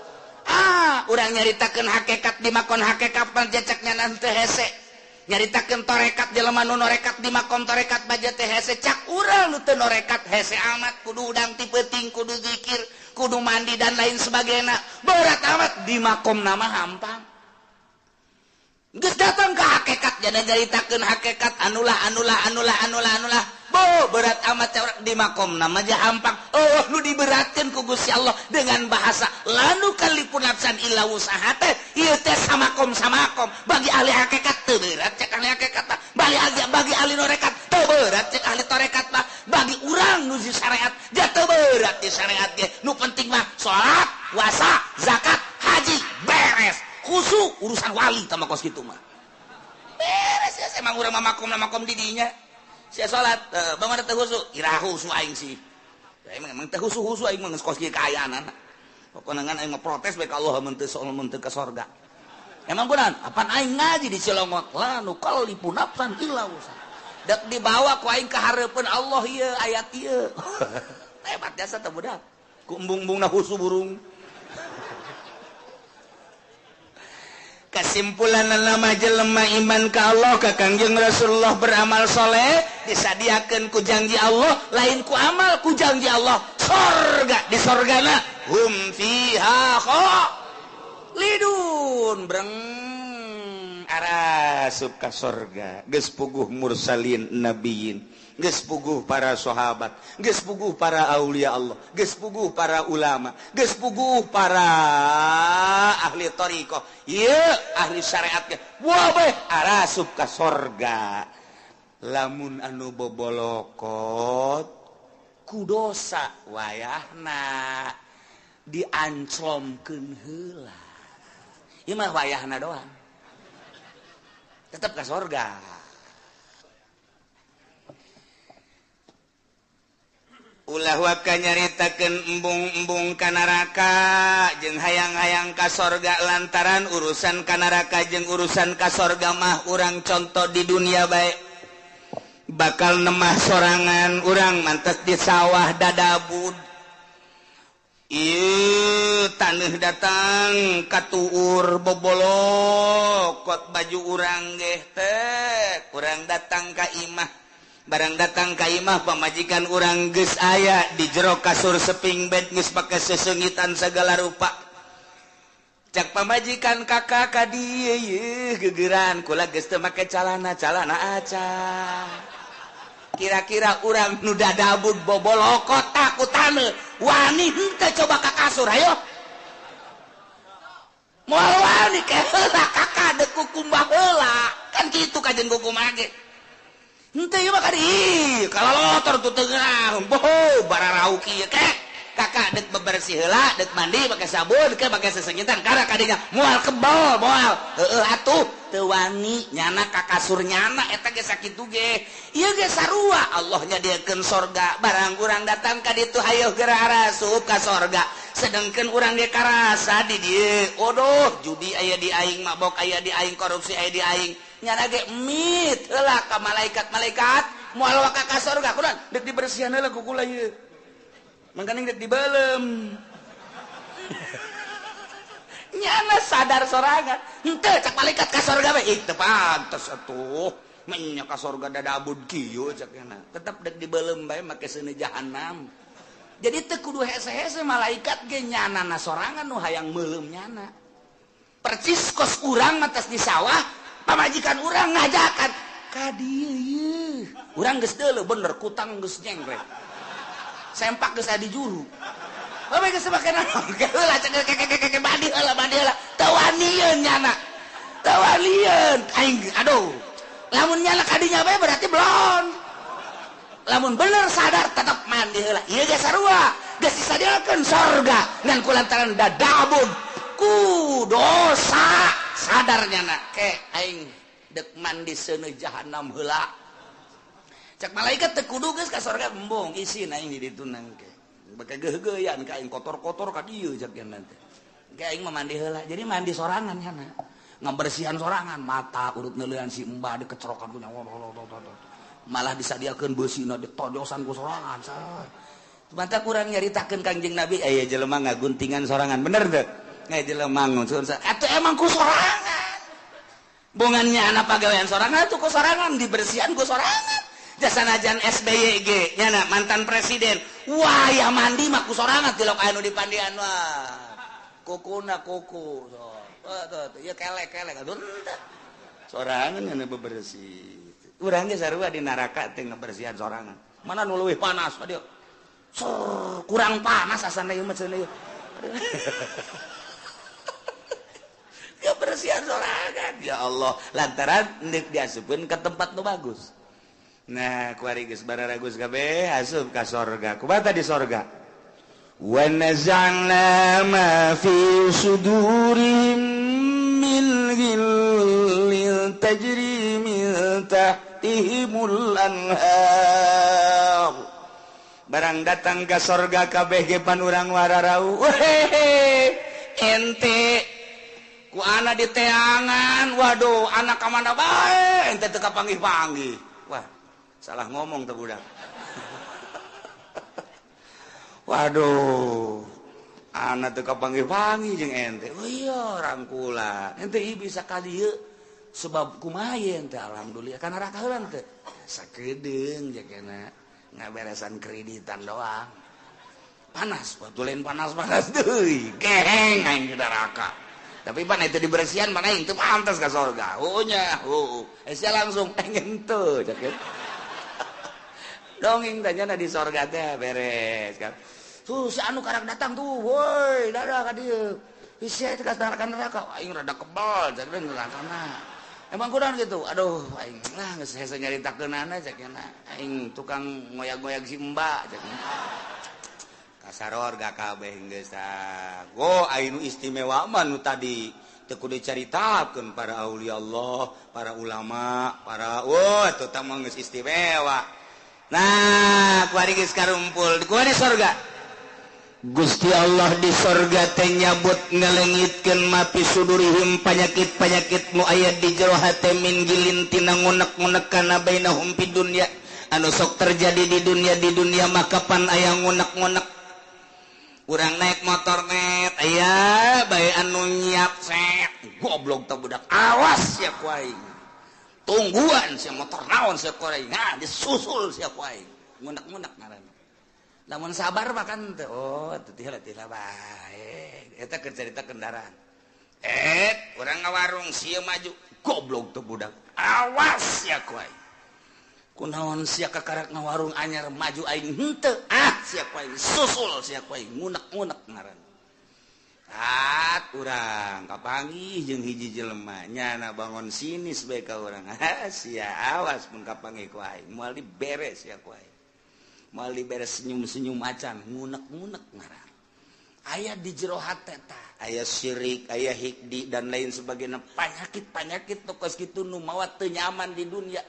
urang nyaritakeun hakikat di makon hakikat panjacaknya nanti hese nyaritakeun torekat jelema nu norekat di makom torekat baja teh hese cak urang nu teu norekat hese amat kudu udang ti peuting kudu zikir kudu mandi dan lain sebagainya berat amat di makom nama hampang geus datang ka hakikat jadi nyaritakeun hakikat anulah bo berat amat orang di makom nama aja hampang nu diberatkeun ku Gusti Allah dengan bahasa lanu kalipun nafsan illa wusahate ieu teh samakom bagi ahli hakikat teu berat cek ahli hakikat bagi ahli norekat teu berat cek ahli torekat mah bagi urang nu di syariat ja teu berat di syariat ge nu penting mah salat puasa zakat haji beres khusyuk urusan wali tama kos kitu mah beres ya emang urang mah makom di dinya sia salat bangun teh khusyuk irahu su aing sih emang teh khusyuk aing mah kos kieu kaayaan pokona ngan aing mah protes bae ka Allah mun teu ka sorga emang beneran apaan aing ngaji di Cilongot la nu kalipun nafsan illa usa dak dibawa ku aing ka hareupeun Allah ieu ayat ieu hebat jasa teh budak ku embung-embungna khusyuk burung kesimpulan nama jelema iman ka Allah ka Kangjeng Rasulullah beramal soleh disadiakeun ku janji Allah lain ku amal ku janji Allah sorga di sorgana hum fiha khalidun breng arasup ka sorga geus puguh mursalin nabiyin geus puguh para sahabat geus puguh para aulia Allah geus puguh para ulama geus puguh para ahli thariqah ieu ahli syariat ge wah bae arasup ka sorga lamun anu bobolokot ku dosa wayahna dianclomkeun heula ieu mah wayahna doang tetep ka sorga ulah waka nyaritakeun embung-embung ka neraka jeung hayang-hayang ka sorga lantaran urusan ka neraka jeung urusan ka sorga mah urang contoh di dunia bae bakal nemah sorangan urang mantes di sawah dadabud ieu taneuh datang katuur bobolokot baju urang ge teh urang datang ka imah barang datang ka imah pamajikan urang geus aya di jero kasur seping bed geus pake sesengitan segala rupa cak pamajikan kakak ka dieu yeuh gegeran kula geus teu make calana aca. Kira-kira urang nu dadabud bobolokot takutane wani henteu coba ka kasur ayo. Moal wani ke heula kakak deuk kukumbah heula. Kan kitu kajen kukumbah ge. Henteu ieu mah kadi kalolotor tu teu geuraun. Boh bararau kieu ke. Kakak dek bebersih heula, dek mandi pakai sabun, ke pakai sesengitan karena kadinya moal kebal, moal. Atuh teu wani nyana ka kasur nyana eta ge sakitu ge. Ieu ge sarua Allah nyadiakeun sorga. Barang urang datang ka ditu hayu geura arasup ka sorga. Sedengkeun urang ge karasa di dieu. Odoh judi aya di aing, mabok aya di aing, korupsi aya di aing. Nyana ge mit heula ka malaikat-malaikat moal ka sorga. Kunaon dek dibersihan heula ku kula ieu. Mangkana dek dibelem. Nyana sadar sorangan. Henteu cak malaikat ka sorga we. Ih teu pantes atuh. Nya ka sorga dadabud kieu cak nya. Tetep dek dibelem bae make seuneu jahanam. Jadi teu kudu hese-hese malaikat ge nyanana sorangan nu hayang meulem nyana. Percis kos urang matas di sawah, pamajikan urang ngajakan ka dieu yeuh. Urang geus deuleu bener kutang geus nyengret. Sempak geus adi juru. Bae geus make naon? Heula cek badi heula. Teu wanieun nyana. Teu wanieun. Aing aduh. Lamun nyana kadinya bae berarti blon. Lamun bener sadar tetep mandi heula. Ieu ge sarua. Geus disadiakeun sorga ngan kulantaran dadabun ku dosa. Sadar nyana ke aing dek mandi seuneu jahanam heula. Cak malaikat teu kudu geus ka sorga embong isin aing di ditu nangke. Bake geugeuyan ka aing kotor-kotor ka dieu cak yen teh. Ke aing mah mandi heula. Jadi mandi sorangan nya. Ngabersihan sorangan, mata urut neuleuan si embah dikecrokan ku nyawa. Malah disadiakeun beusina ditojosan ku sorangan. Mata kurang nyaritakeun Kangjeng Nabi aya jelema ngaguntingan sorangan. Bener teu? Aya jelema ngun atuh emang ku sorangan. Bungannya anak pagawean sorangan atuh ku sorangan dibersihan ku sorangan. Jasanajan SBY nyana mantan presiden wah ya mandi mah ku sorangan tilok anu di pandian wah kukuna kuku tuh ya kelek aduh sorangan nyana bebersih urang ge sarua di neraka teh ngabersihan sorangan mana nu leuwih panas dia kurang panas asana ieu mah cenah ieu ngabersihan sorangan ya Allah lantaran neuk diasupkeun ke tempat nu bagus. Nah, kuari geus bararagus kabeh asup ka sorga. Kumaha di sorga? Wa naz'alna ma fi sudurihim min ghillin tajri min tahtihimul anhar. Barang datang ka sorga kabeh ge pan urang wararau. Ente ku ana di teangan. Waduh, anak ka mana bae ente teu kapanggih-panggih. Wah. Salah ngomong tuh budak. Waduh. Anak teu kapanggih-panggih jeung ente. Oh iya rangkula. Ente ieu bisa ka dieu sebab kumaha ye ente alhamdulillah kana raka heula teu. Sakedeung jakena ngaberesan kreditan doang. Panas, batulen panas-panas deui. Geheng aing di neraka. Tapi pan itu dibersihan mana aing teu pantes ka sorga. Oh nya, sia langsung pengen teu jakena. Dongeng tanya di sorga teh beres kan. Tuh si anu karang datang tuh, woi dadah ka dieu. Sia teh ka neraka aing rada kebal jadi nerakana. Emang kunaon gitu. Aduh aing lah geus hese nyaritakeunana cakna. Aing tukang ngoyag-ngoyag si Mbak cakna. Ka sorga kabeh geus tah. Go aing istimewa mah nu tadi teu kudu dicaritakeun para aulia Allah, para ulama, para eta tah mah geus istimewa. Nah, kuari geus karumpul di kuari sorga. Gusti Allah di sorga teh nyabut ngalengitkeun mapi sudurihim panyakit-panyakit nu aya di jero hate min gilin tina ngunek-ngunek kana bainahum fi dunya anu sok terjadi di dunia mah kapan aya ngunek-ngunek. Urang naik motor net aya bae anu nyiap set goblok teh budak awas ya ku aing. Tungguan sia motor naon sia koreng nah disusul sia kuaing ngunek-ngunek ngaranna lamun sabar mah kan teh oh teu tihela bae eta keur carita kendaraan orang ngawarung sia maju goblok tuh budak awas ya kuai kunaon sia kakarak ngawarung anyar maju aing henteu sia kuai susul sia kuai ngunek-ngunek ngaran urang kapanggih jeung hiji jelema nyana bangun sinis bae ka urang sia awas mun kapanggih ku aing moal diberes ya ku aing moal diberes senyum-senyum acan ngunek-ngunek ngaran aya di jero hate tah aya syirik aya hikdi dan lain sebagainya panyakit-panyakit tokos kitu nu mawa teu nyaman di dunia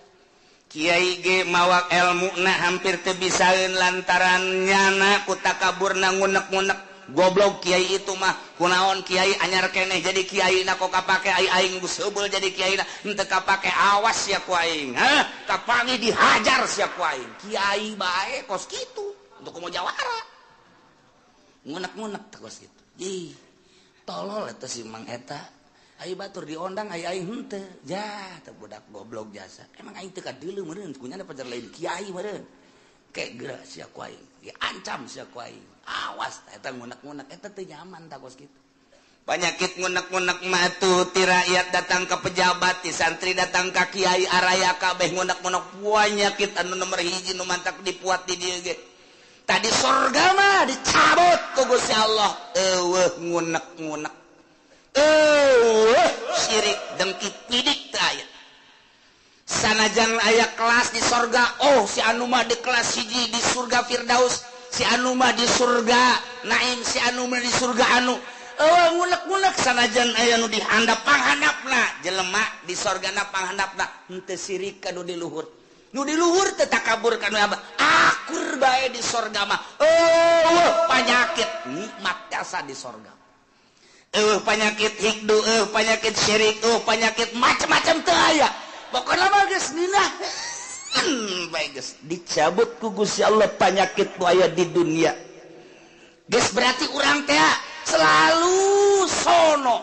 kiai ge mawa elmuna hampir teu bisaeun lantaran nyana ku takaburna ngunek-ngunek goblok kiai itu mah kunaon kiai anyar keneh jadi kiai na kok kapake aing geus heubeul jadi kiai na henteu kapake awas ya ku aing kapangi dihajar sia ku aing kiai bae kos kitu untuk mau jawara ngunek-ngunek kos kitu ih tolol eta si Mang eta ai batur diondang ai aing henteu jah teu budak goblok jasa emang aing teu kadeuleu meureun kunyana pajar lain kiai meureun kayak geura sia ku aing diancam sia ku aing awas eta ngunek-ngunek eta teu nyaman takos kitu panyakit ngunek-ngunek mah tuh ti rakyat datang ke pejabat ti santri datang ka kiai araya kabeh ngunek-ngunek panyakit anu nomor hiji nu mantak dipuat di dieu ge tadi surga mah dicabut ku Gusti Allah eueuh ngunek-ngunek eueuh syirik dengki pidik teu aya sanajan aya kelas di surga si anu mah di kelas hiji di surga Firdaus si anu mah di surga Naim si anu mah di surga anu ngunek-ngunek sanajan aya nu dihandap panghandapna jelema di surgana panghandapna henteu sirik ka nu di luhur teu takabur ka nu abah akur bae di surga mah panyakit nikmat jasa di surga penyakit hikdu penyakit syirik penyakit macam-macam teu aya pokona mah geus ninah baik guys dicabut ku Gusti Allah penyakit nu aya di dunia geus berarti urang teh selalu sono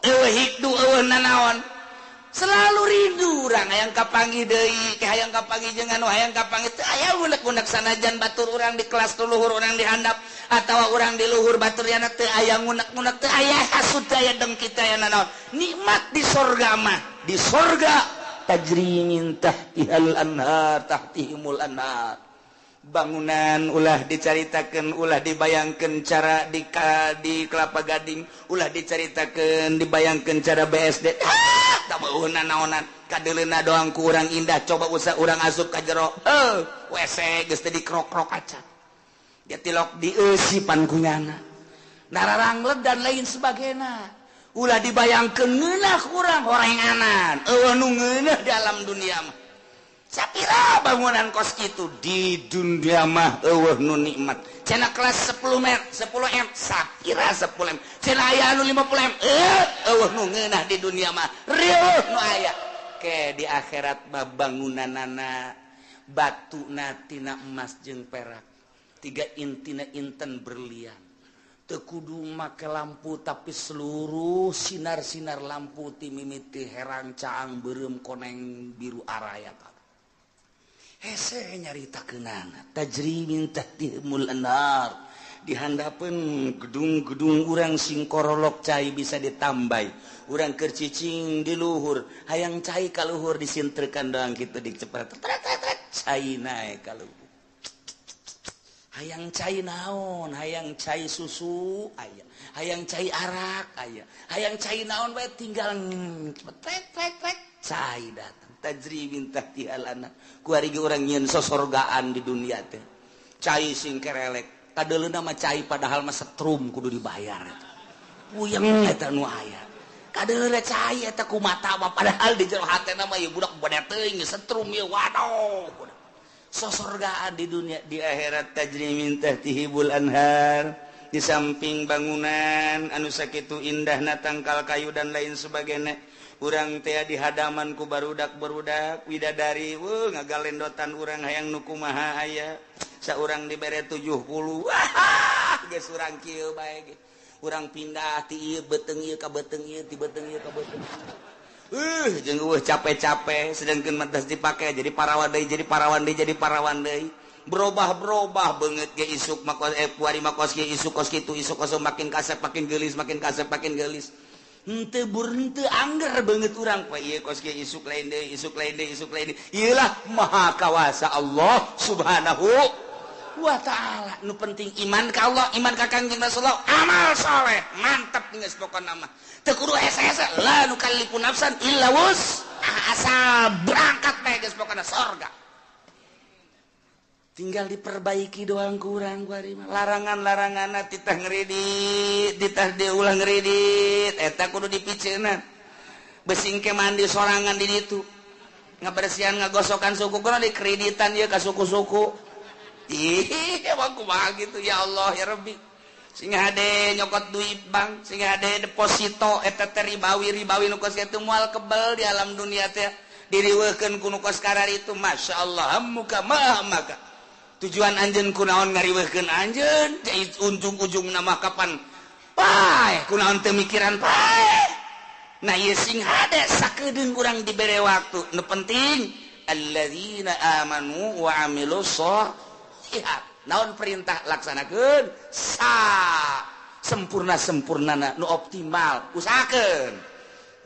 hikdu nanaon selalu rindu urang hayang kapanggih deui ke hayang kapanggih jeung anu hayang kapanggih teu aya unek-unek sanajan batur urang di kelas tu luhur urang dihandap atawa urang di luhur batur yana teu aya unek-unek teu aya hasud teu aya dengki teu aya nanaon nikmat di surga mah di surga tajri min tahtihal anhar tahtihimul anhar bangunan ulah dicaritakeun ulah dibayangkeun cara di Kelapa Gading ulah dicaritakeun dibayangkeun cara BSD tah beueuna naonan kadeuleuna doang ku urang indah coba usah urang asup ka jero WC geus teh dikrok-krok acan dia tilok dieusipan kunyana nararanglet dan lain sebagainya ulah dibayangkeun ngeunah kurang horenganan nu ngeunah di alam dunia mah sapira bangunan kos kitu di dunia mah nu nikmat cenah kelas 10 M sapira 10 M cenah aya anu 50 M nu ngeunah di dunia mah rieuh nu aya ke di akhirat mah bangunanana batuna tina emas jeung perak tiga intina inten berlian teu kudu make lampu tapi seluruh sinar-sinar lampu ti mimiti herang caang beureum koneng biru araya hese nyaritakeunana tajri min tahtihimul anhar dihandapeun gedung-gedung urang sing korolok cai bisa ditambai urang keur cicing di luhur hayang cai ka luhur disintrekan doang kitu dicepret cai nae ka luhur hayang cai naon hayang cai susu aya hayang cai arak aya hayang cai naon bae tinggal tek cai datang tajri min tahtihal anhar ku ari ge urang nyieun sosorgaan di dunia teh cai sing kerelek kadeuleuna mah cai padahal mah setrum kudu dibayar eta puyeng eta nu aya kadeuleuna cai eta kumata mah padahal di jero hatena mah ieu budak bade teuing setrum ieu waduh sosorgaan di dunia di akhirat tajri min tahtihibul anhar di samping bangunan anu sakitu indahna tangkal kayu dan lain sebagainya urang teh di hadaman ku barudak-barudak widadari ngagalendotan urang hayang nu kumaha aya saurang dibere 70 geus urang kieu bae ge urang pindah ti ieu beteung ieu ka beteung ieu ti beteung ieu ka beteung jeung capek-capek sedangkeun mantas dipake jadi parawan deui berubah beungeut ge isuk makos puari makos ge isuk kos kitu isuk kos makin kasep makin geulis henteu henteu angger banget urang Pak ieu kos kieu isuk lain deui ieulah maha kawasa Allah subhanahu wa ta'ala. Nu penting iman ka Allah, iman ka Kangjeng Rasulullah, amal saleh mantep geus pokona mah teu kudu hese-hese la nukallifu nafsan illa asal berangkat bae geus pokona surga. Tinggal diperbaiki doang kurang gua mah. Larangan-laranganna titah ngeridit, titah diulah ngeridit, eta kudu dipiceuna. Besing ke mandi sorangan di ditu. Ngabersihan ngagosokan suku kuna dikreditan ieu ka suku-suku. Ih, emang kumaha gitu ya Allah ya Rabbi. Sing hade nyokot duit bank, sing hade deposito eta teh ribawi nu kos kitu moal kebel di alam dunia teh. Diriweukeun ku nu kos karar itu masyaallah muka maka. Tujuan anjeun kunaon ngariweuhkeun anjeun jadi ujung-ujung nama kapan pae kunaon teu mikiran pae. Nah ieu sing hade sakedeung urang dibere waktu nu penting alladzina amanu wa amilus sholihat. Naon perintah laksanakeun sempurnana nu optimal usahakeun.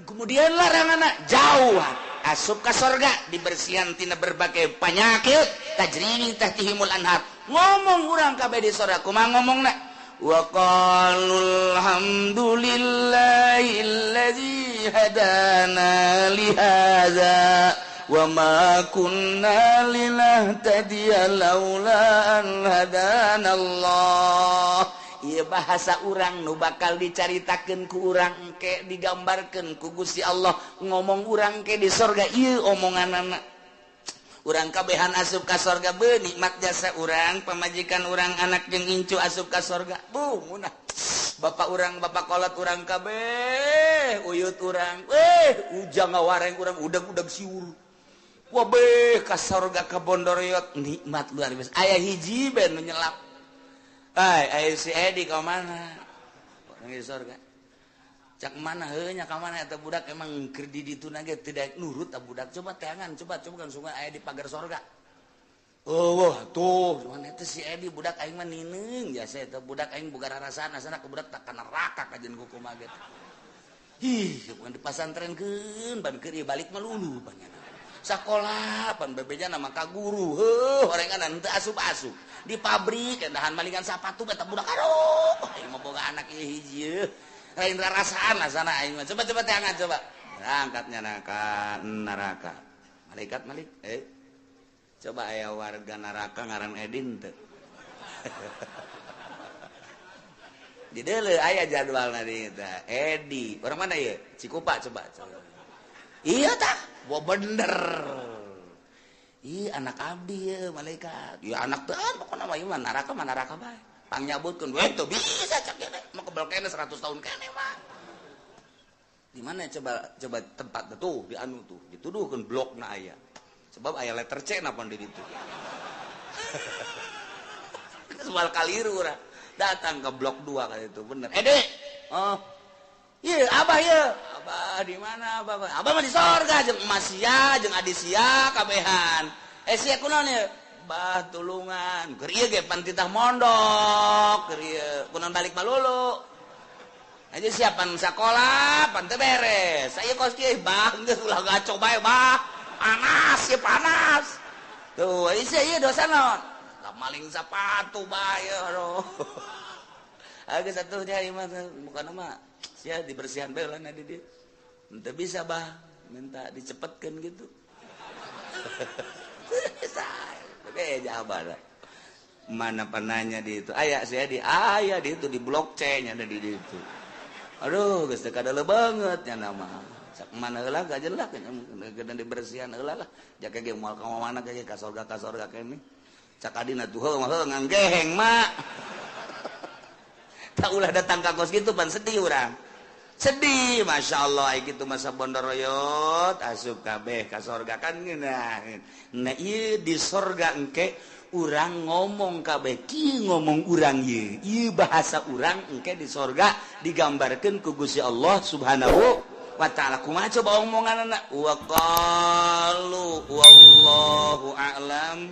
Kemudian laranganna jauhan asup ka sorga dibersihan tina berbagai penyakit tajri tahtihimul anhar. Ngomong urang kabeh di sorga kumaha ngomongna wa qalul hamdulillahilladzi hadana li hadza wa ma kunna linahtadiya laula an hadanallah. Ieu bahasa urang nu bakal dicaritakeun ku urang engke digambarkeun ku Gusti Allah. Ngomong urang ke di sorga ieu omonganana. Urang kabehan asup ka sorga beuh nikmat jasa urang, pamajikan urang, anak jeung incu asup ka sorga. Munah. Bapak urang, bapak kolot urang kabeh, uyut urang. Ujang ngawareng urang udag-udag siur. Wah beh ka sorga ka Bondoroyot nikmat luar biasa. Aya hiji ben nu nyelap. Ayo si Edi ke mana? Orang di sorga. Cak mana heunya ka mana eta budak emang keur di ditu na ge tidak nurut ta budak. Coba teangan, coba kan sungai aya di pagar sorga. Oh, wah tuh, mana eta si Edi budak aing mah nineung jasa eta budak aing boga rarasaan asana ke budak tak kana neraka kajen ku kumaha ge. Ih, bukan di pasantrenkeun ban keur balik mah lulu panjana. Sakola pan bebeja nama ka guru orengan teu asup-asup di pabrik endahan malingan sapatu eta budak aduh aing mah boga anak ieu hiji lain rarasaan asana aing mah coba teangan coba angkatnya neraka malaikat malik coba aya warga neraka ngaran Edin teu di deuleu aya jadwalna di eta Edi orang mana ieu Cikupa coba iya tah wah bener. Ih anak abdi ya malaikat. Ya anak teh pokona mah ieu mah neraka bae. Pangyabutkeun we teu bisa cak kene. Mah kebal kene 100 tahun kene mah. Di mana coba tempat tuh di anu tuh dituduhkeun blokna aya. Sebab aya letter C na pon di ditu. Soal kaliru urang. Datang ke blok 2 kali itu bener. Dek. Oh. Iya, abah ya. Abah di mana abah? Abah mah di sorga jeung emas sia jeung adi sia kabehan. Sia kunaon ya? Bah tulungan. Keur ieu ge pan titah mondok, keur ieu kunaon balik malulu. Aja siapan sakola, pan teu beres. Saya kos kieu bah geus ulah gaco bae bah. Panas ya panas. Tuh, ieu dosa naon? Maling sepatu bae aduh. Aga satu nya ieu mah bukan mah sia dibersihan bae lah di dieu. Henteu bisa bah minta dicepetkeun gitu. Oke jawaban. Mana pananya di itu? Aya sia di aya di itu di blok C nya ada di ditu. Aduh geus teu kadele banget nya nama. Sak mana heula gajeun lah kedan dibersihan heula lah. Jaka ge moal ka mana ge ka sorga kene. Cak adina tuh heuh nganggeheng mak. Tak ulah datang ka kos gitu pan sedih urang. Sedih, Masya Allah, gitu masa Bondoroyot, asup kabeh ka sorga kan nah iya di sorga engke urang ngomong kabeh, ki ngomong urang iya bahasa urang engke di sorga digambarkan ku Gusti Allah subhanahu wa ta'ala. Kumaha coba omongan anak wa qalu wallahu a'lam